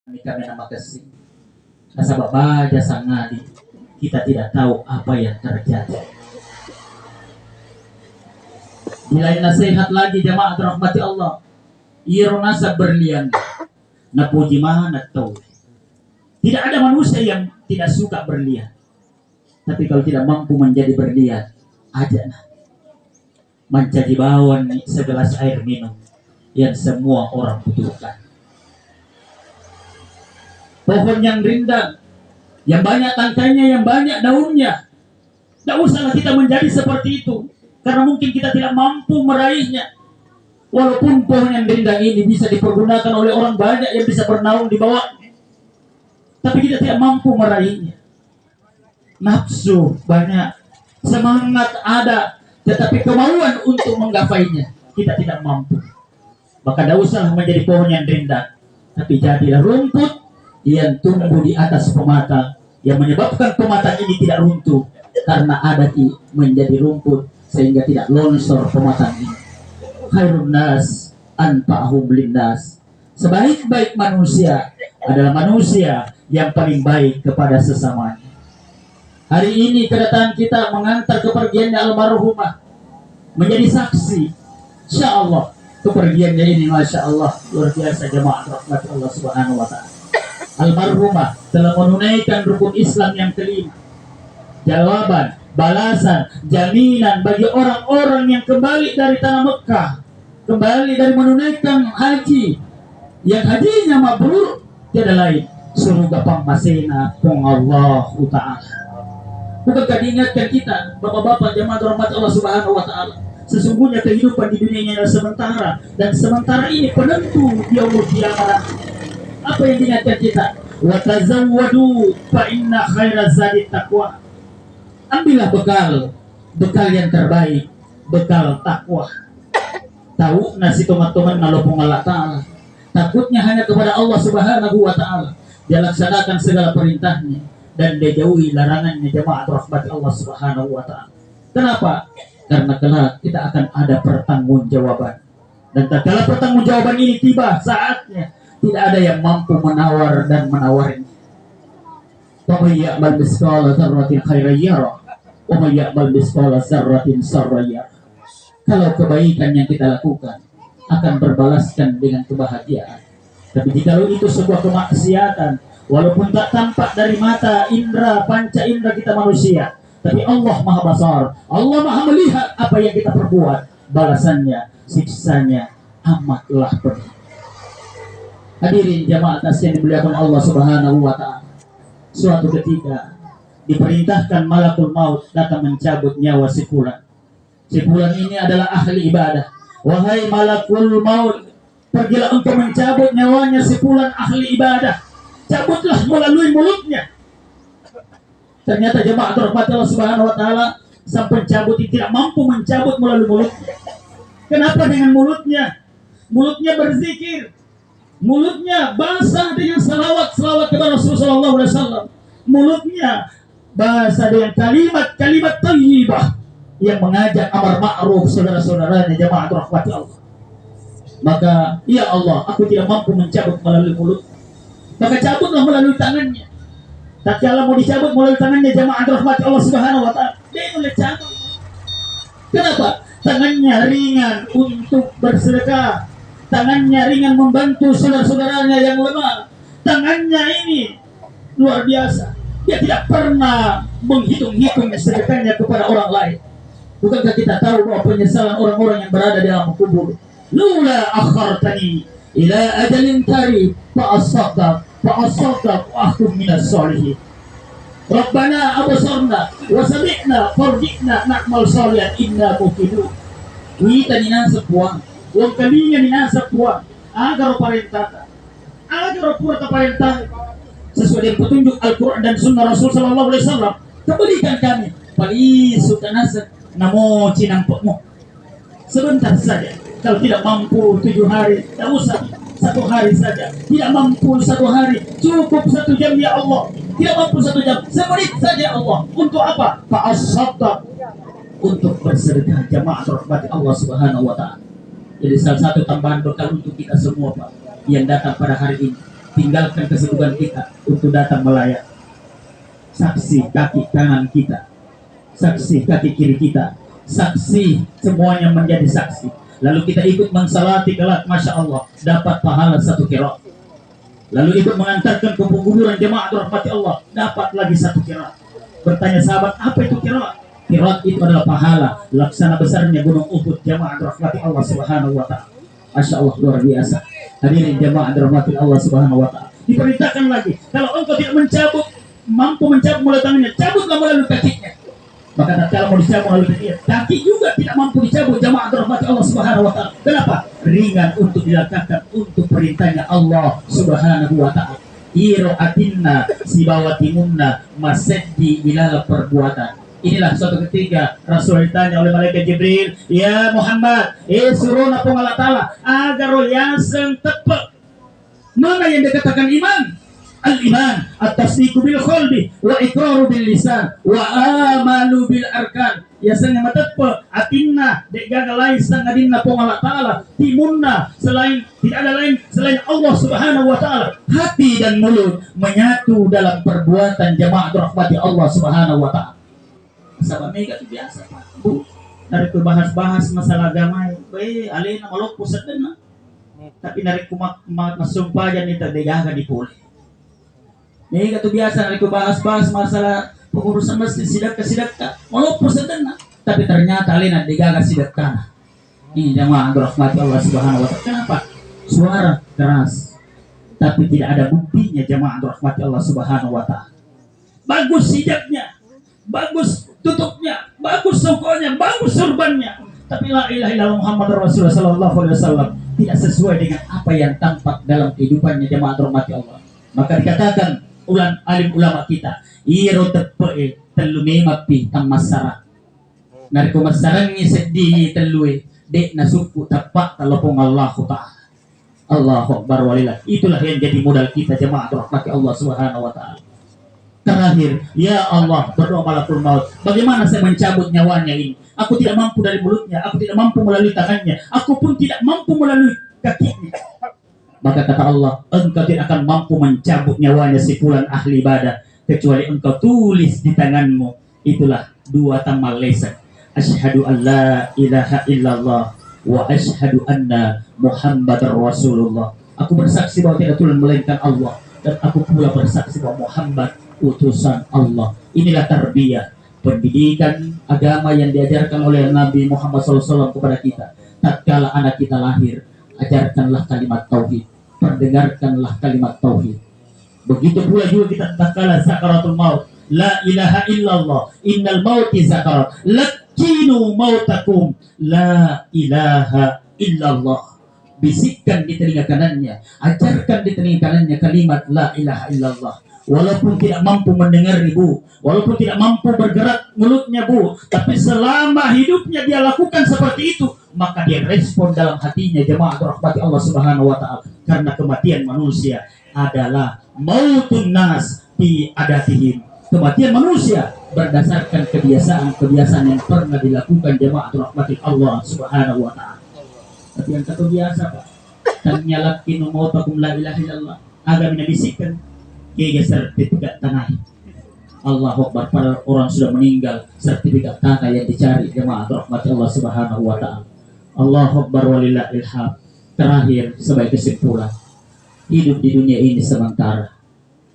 Kami nama kasih. Nasabak baja sangadi, kita tidak tahu apa yang terjadi. Bila nasihat lagi jamaah rahmati Allah, iro nasa berlian, napuji mana tahu. Tidak ada manusia yang tidak suka berlian. Tapi kalau tidak mampu menjadi berlian, aja nah. Menjadi bawaan segelas air minum yang semua orang butuhkan. Pohon yang rindang, yang banyak tangkainya, yang banyak daunnya. Tidak usahlah kita menjadi seperti itu, karena mungkin kita tidak mampu meraihnya. Walaupun pohon yang rindang ini bisa dipergunakan oleh orang banyak yang bisa bernaung di bawahnya, tapi kita tidak mampu meraihnya. Nafsu banyak, semangat ada, tetapi kemauan untuk menggapainya kita tidak mampu. Maka tidak usahlah menjadi pohon yang rindang, tapi jadilah rumput yang tumbuh di atas pemata, yang menyebabkan pemata ini tidak runtuh karena ada menjadi rumput sehingga tidak longsor pemata ini. Khairun nas anfa'uhum linnas. Sebaik-baik manusia adalah manusia yang paling baik kepada sesamanya. Hari ini kedatangan kita mengantar kepergiannya almarhumah, menjadi saksi. Insya Allah kepergiannya ini masya Allah luar biasa jemaah rahmat Allah subhanahu wa ta'ala. Almarhumah telah menunaikan rukun Islam yang kelima. Jawaban, balasan, jaminan bagi orang-orang yang kembali dari tanah Mekah, kembali dari menunaikan haji, yang hajinya mabrur, tiada lain surga pangmasena kong Allah Ta'ala. Bukankah diingatkan kita, bapak-bapak jemaah rahmat Allah subhanahu wa ta'ala, sesungguhnya kehidupan di dunia ini adalah sementara, dan sementara ini penentu yaumul qiyamah. Apa yang diingatkan kita? Wa tazawwadu fa inna khairaz zadi taqwa. Ambillah bekal yang terbaik, bekal takwa. Tahu nasi tomat-tomat nalopong Allah Ta'ala. Takutnya hanya kepada Allah Subhanahu wa ta'ala. Dia laksanakan segala perintahnya dan dia jauhi larangannya jemaah rahmat Allah Subhanahu wa ta'ala. Kenapa? Karena kelak kita akan ada pertanggungjawaban. Dan tatkala pertanggungjawaban ini tiba saatnya, tidak ada yang mampu menawar dan menawarin. Wa may ya'mal mithqala dzarratin khairan yarah wa may ya'mal mithqala dzarratin syarran yarah. Kalau kebaikan yang kita lakukan akan berbalaskan dengan kebahagiaan. Tapi jika itu sebuah kemaksiatan, walaupun tak tampak dari mata indera panca indera kita manusia, tapi Allah Maha Basar, Allah Maha melihat apa yang kita perbuat. Balasannya, siksanya amatlah pedih. Hadirin jamaah yang dimuliakan Allah Subhanahu wa ta'ala. Suatu ketika diperintahkan malakul maut datang mencabut nyawa si fulan. Si fulan ini adalah ahli ibadah. Wahai malakul maut, pergilah engkau mencabut nyawanya si fulan ahli ibadah. Cabutlah melalui mulutnya. Ternyata jemaah rahmat Allah Subhanahu wa ta'ala, sang pencabut itu tidak mampu mencabut melalui mulutnya. Kenapa dengan mulutnya? Mulutnya berzikir. Mulutnya basah dengan salawat kepada Rasulullah SAW. Mulutnya basah dengan kalimat thayyibah yang mengajak amar ma'ruf saudara-saudaranya jemaah rahmati Allah. Maka ya Allah, aku tidak mampu mencabut melalui mulut. Maka cabutlah melalui tangannya. Tatkala mau dicabut melalui tangannya jemaah rahmati Allah Subhanahu wa ta'ala, dia mulai cabut. Kenapa? Tangannya ringan untuk bersedekah. Tangannya ringan membantu saudara-saudaranya yang lemah. Tangannya ini luar biasa. Dia tidak pernah menghitung-hitung sedekahnya kepada orang lain. Bukankah kita tahu bahwa penyesalan orang-orang yang berada di dalam kubur? Lula akhartani ila ajalin qarib fa asaddaq wa akum minas sholihin. Rabbana absarna wa sami'na farji'na na'mal sholihan inna muqinun. Kita ninasa puang. Huwag kalinya ninasa puang. Agar parentata. Agar purta parentata. Sesuai dengan petunjuk Al-Quran dan Sunnah Rasul Sallallahu Alaihi Wasallam. Kembalikan kami. Palisu kanasa namo cinampokmu. Sebentar saja. Kalau tidak mampu 7 hari, tak usah 1 hari saja. Tidak mampu 1 hari, cukup 1 jam ya Allah. Tidak mampu 1 jam, semenit saja Allah. Untuk apa? Fa'asaddaq. Untuk bersedekah jamaah rahmati Allah Subhanahu wa ta'ala. Jadi salah satu tambahan bekal untuk kita semua Pak yang datang pada hari ini. tinggalkan kesibukan kita untuk datang melayat. Saksi kaki kanan kita, saksi kaki kiri kita, saksi, semuanya menjadi saksi. Lalu kita ikut mensalati kelak, Masya Allah, dapat pahala 1 qiraat. Lalu ikut mengantarkan ke kuburan jemaah rahmati Allah, dapat lagi 1 qiraat. Bertanya sahabat, apa itu qiraat? Qiraat itu adalah pahala laksana besarnya gunung Uhud, jemaah rahmati Allah Subhanahu wa taala. Masya Allah, luar biasa. Hadirin jemaah rahmati Allah Subhanahu wa taala. Diperintahkan lagi, kalau engkau tidak mampu mencabut melalui tangannya, cabutlah melalui kakinya. Maka tatkala mau dicabut melalui kakinya, kaki juga tidak mampu dicabut, jemaah rahmati Allah Subhanahu wa taala. Kenapa? Ringan untuk dilakukan untuk perintahnya Allah Subhanahu wa taala. Iro atinna sibawatimunna maseddi ilal perbuatan. Inilah suatu ketika Rasul ditanya oleh malaikat Jibril, ya Muhammad, suruh napung Allah Ta'ala agar yang tepat. Mana yang dikatakan iman? Al-iman at-tasdiqu bil qalbi wa iqraru bil lisan wa amalu bil arkan. Ya sangat matepa atinna dek gagal lain sangadinna pong Allah Ta'ala timunna selain tidak ada lain selain Allah Subhanahu wa taala. Hati dan mulut menyatu dalam perbuatan jemaah rahmati Allah Subhanahu wa taala. Sahabat mega itu biasa, Bu. Dari bahas-bahas masalah agama, alena malok pusat na. Tapi dari kumak masumpah jan itu degaga dipulih. Mega itu biasa dari bahas-bahas masalah pengurusan masjid sidakka malok pusat na. Tapi ternyata alena degaga sidakka. Ini jemaah rahmati Allah Subhanahu wa taala. Kenapa? Suara keras, tapi tidak ada buktinya jemaah rahmati Allah Subhanahu wa taala. Bagus sidaknya, bagus tutupnya, bagus songkonya, bagus surbannya, tapi la ilaha illallah Muhammad Rasulullah sallallahu alaihi wasallam tidak sesuai dengan apa yang tampak dalam kehidupannya jemaah rahmati Allah. Maka dikatakan alim ulama kita, iro tepe telu memapi tamasara. Nariko masarangi sedih telue dek nasuku tapak talopong Allah ta'ala. Allahu akbar walillah. Itulah yang jadi modal kita jemaah rahmati Allah Subhanahu wa taala. Terakhir, ya Allah, berdoa malakul maut. Bagaimana saya mencabut nyawanya ini? Aku tidak mampu dari mulutnya, aku tidak mampu melalui tangannya, aku pun tidak mampu melalui kakinya. Maka kata Allah, engkau tidak akan mampu mencabut nyawanya si fulan ahli ibadah kecuali engkau tulis di tanganmu. Itulah 2 tamal lisan. Asyhadu an la ilaha illallah wa asyhadu anna Muhammadar Rasulullah. Aku bersaksi bahwa tidak Tuhan melainkan Allah, dan aku pula bersaksi bahwa Muhammad utusan Allah. Inilah tarbiyah, pendidikan agama yang diajarkan oleh Nabi Muhammad SAW kepada kita. Tatkala anak kita lahir, ajarkanlah kalimat tauhid, perdengarkanlah kalimat tauhid. Begitu pula juga kita tatkala sakaratul maut, la ilaha illallah, innal mauti sakarat, lakinu mautakum, la ilaha illallah. Bisikkan di telinga kanannya, ajarkan di telinga kanannya kalimat la ilaha illallah. Walaupun tidak mampu mendengar ibu, walaupun tidak mampu bergerak mulutnya bu, tapi selama hidupnya dia lakukan seperti itu, maka dia respon dalam hatinya jemaah rahmati Allah Subhanahu wa taala. Karena kematian manusia adalah mautun nas fi adatihim. Kematian manusia berdasarkan kebiasaan yang pernah dilakukan jemaah rahmati Allah Subhanahu wa taala. Tapi yang satu biasa Pak, kan nyalakin mautakum la ilaha illallah, agak menyebisikan kaya sertifikat tanah. Allahu Akbar, para orang sudah meninggal, sertifikat tanah yang dicari jemaah rahmati Allah Subhanahu wa taala. Allahu Akbar walillahil hamd. Terakhir sebagai kesimpulan, hidup di dunia ini sementara,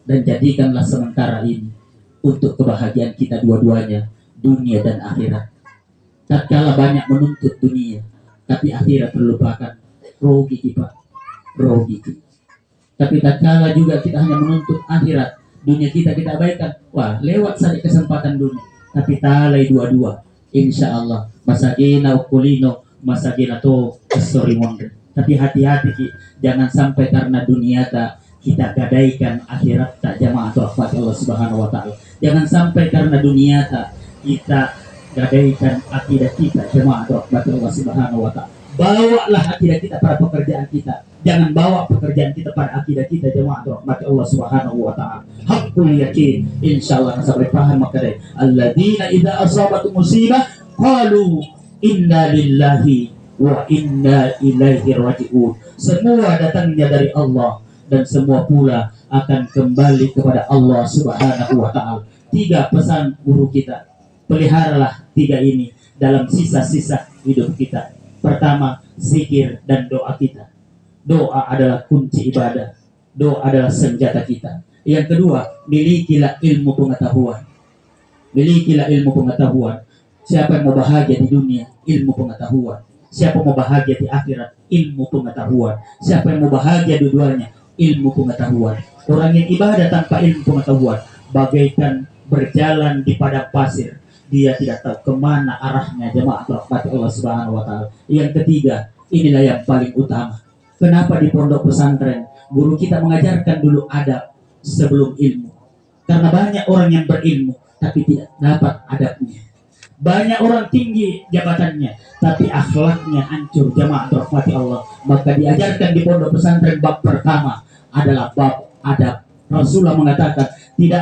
dan jadikanlah sementara ini untuk kebahagiaan kita dua-duanya, dunia dan akhirat. Tatkala banyak menuntut dunia, tapi akhirat terlupakan, rugi kita, rugi kita. Tapi tatkala juga kita hanya menuntut akhirat, dunia kita abaikan, wah lewat saja kesempatan dunia. Tapi talai dua-dua, insya Allah masagina ukulino, masagina to story wonder. Tapi hati-hati jangan sampai karena dunia kita gadaikan akhirat tak jamaah rahmat Allah Subhanahu wa taala. Jangan sampai karena dunia kita gadaikan akidah kita jamaah rahmat Allah Subhanahu wa taala. Bawalah akidah kita pada pekerjaan kita. Jangan bawa pekerjaan kita pada akidah kita jemaah rahmat Allah Subhanahu wa taala. Hakul yakin, insyaallah sampai paham maka deh. Alladzina idza asabatu musibah qalu inna lillahi wa inna ilaihi raji'un. Semua datangnya dari Allah dan semua pula akan kembali kepada Allah Subhanahu wa Ta'ala. 3 pesan guru kita, peliharalah 3 ini dalam sisa-sisa hidup kita. Pertama, zikir dan doa kita. Doa adalah kunci ibadah, doa adalah senjata kita. Yang kedua, milikilah ilmu pengetahuan. Milikilah ilmu pengetahuan. Siapa yang mau bahagia di dunia, ilmu pengetahuan. Siapa mau bahagia di akhirat, ilmu pengetahuan. Siapa yang mau bahagia dua-duanya, ilmu pengetahuan. Orang yang ibadah tanpa ilmu pengetahuan bagaikan berjalan di padang pasir. Dia tidak tahu kemana arahnya, jemaah rahmat Allah Subhanahu wa Ta'ala. Yang ketiga, inilah yang paling utama. Kenapa di pondok pesantren guru kita mengajarkan dulu adab sebelum ilmu? Karena banyak orang yang berilmu tapi tidak dapat adabnya. Banyak orang tinggi jabatannya tapi akhlaknya hancur, jamaah rahmati Allah. Maka diajarkan di pondok pesantren bab pertama adalah bab adab. Rasulullah mengatakan tidak